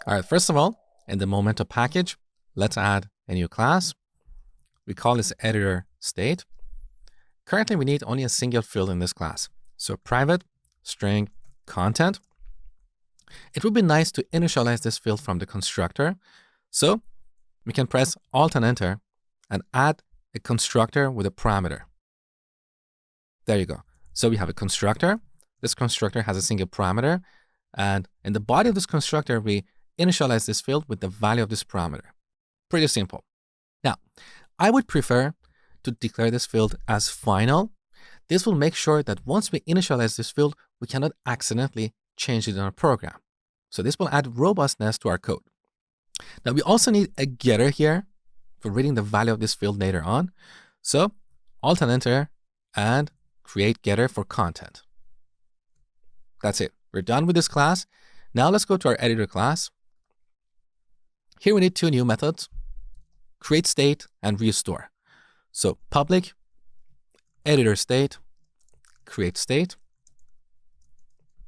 All right, first of all, in the Momento package, let's add a new class. We call this editor state. Currently, we need only a single field in this class. So private string content. It would be nice to initialize this field from the constructor. So we can press Alt and Enter and add a constructor with a parameter. There you go. So we have a constructor. This constructor has a single parameter. And in the body of this constructor, we initialize this field with the value of this parameter. Pretty simple. Now, I would prefer to declare this field as final. This will make sure that once we initialize this field, we cannot accidentally change it in our program. So this will add robustness to our code. Now, we also need a getter here for reading the value of this field later on. So Alt and Enter and create getter for content. That's it. We're done with this class. Now let's go to our editor class. Here we need two new methods, create state and restore. So public editor state, create state.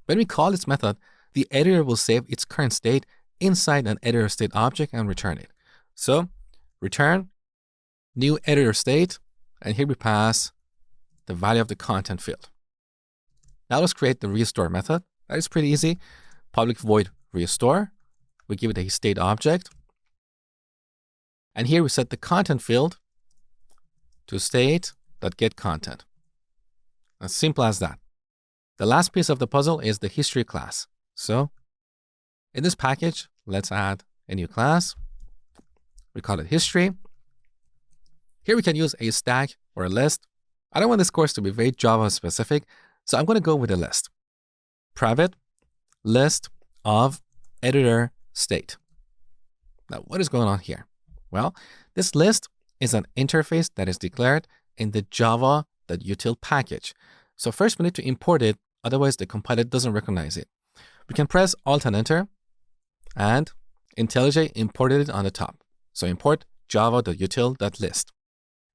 When we call this method, the editor will save its current state inside an editor state object and return it. So return new editor state, and here we pass the value of the content field. Now let's create the restore method. That is pretty easy. Public void restore. We give it a state object. And here we set the content field to state.getContent. As simple as that. The last piece of the puzzle is the history class. So in this package, let's add a new class. We call it history. Here we can use a stack or a list. I don't want this course to be very Java specific, so I'm going to go with a list. Private list of editor state. Now, what is going on here? Well, this list is an interface that is declared in the java.util package. So first we need to import it, otherwise the compiler doesn't recognize it. We can press Alt and Enter, and IntelliJ imported it on the top. So import java.util.list.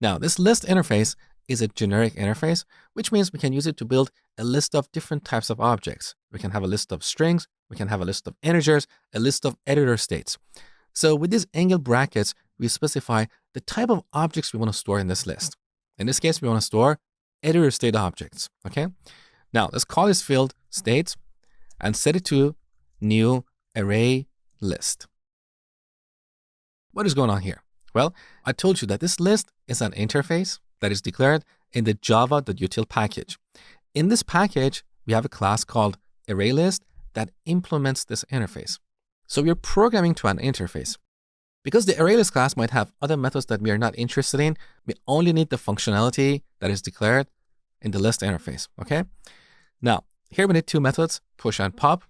Now, this list interface is a generic interface, which means we can use it to build a list of different types of objects. We can have a list of strings, we can have a list of integers, a list of editor states. So with these angle brackets, we specify the type of objects we want to store in this list. In this case, we want to store editor state objects, okay? Now, let's call this field states and set it to new array list. What is going on here? Well, I told you that this list is an interface that is declared in the java.util package. In this package, we have a class called ArrayList that implements this interface. So we're programming to an interface. Because the ArrayList class might have other methods that we are not interested in, we only need the functionality that is declared in the list interface, okay? Now, here we need two methods, push and pop.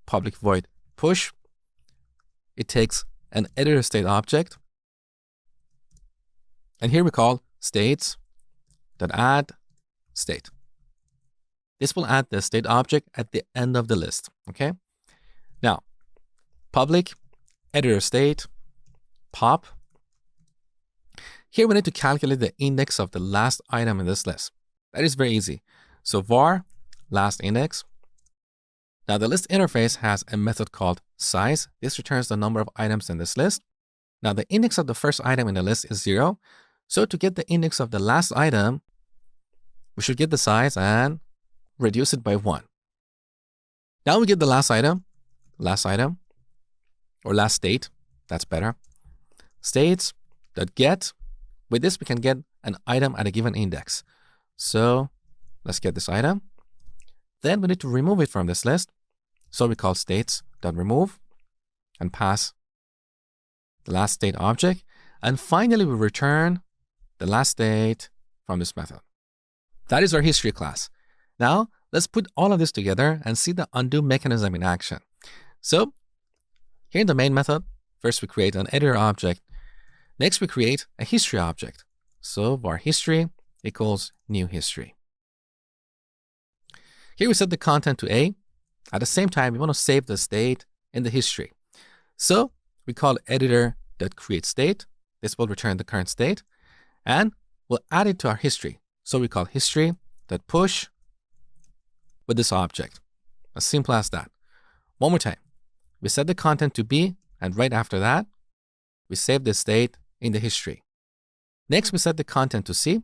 Public void push. It takes an editor state object. And here we call states.add state. This will add the state object at the end of the list, okay? Now, public editor state pop. Here we need to calculate the index of the last item in this list. That is very easy. So var last index. Now the list interface has a method called size. This returns the number of items in this list. Now the index of the first item in the list is 0. So to get the index of the last item, we should get the size and reduce it by 1. Now we get the last item, or last state. That's better. States.get. With this, we can get an item at a given index. So let's get this item. Then we need to remove it from this list. So we call states.remove and pass the last state object. And finally, we return the last state from this method. That is our history class. Now, let's put all of this together and see the undo mechanism in action. So here in the main method, first we create an editor object. Next, we create a history object. So var history equals new history. Here we set the content to A. At the same time, we want to save the state in the history. So we call editor.createState. This will return the current state. And we'll add it to our history. So we call history.push with this object. As simple as that. One more time. we set the content to B, and right after that, we save the state in the history. Next, we set the content to C.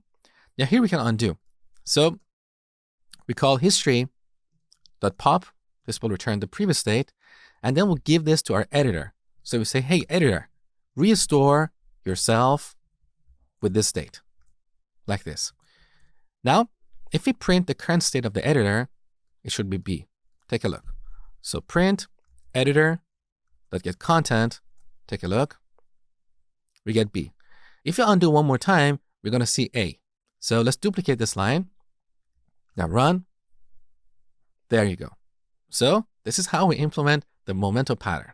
Now here we can undo. So we call history.pop. This will return the previous state, and then we'll give this to our editor. So we say, hey, editor, restore yourself with this state, like this. Now, if we print the current state of the editor, it should be B. Take a look. So print editor.getContent. Take a look. We get B. If you undo one more time, we're going to see A. So let's duplicate this line. Now run. There you go. So this is how we implement the memento pattern.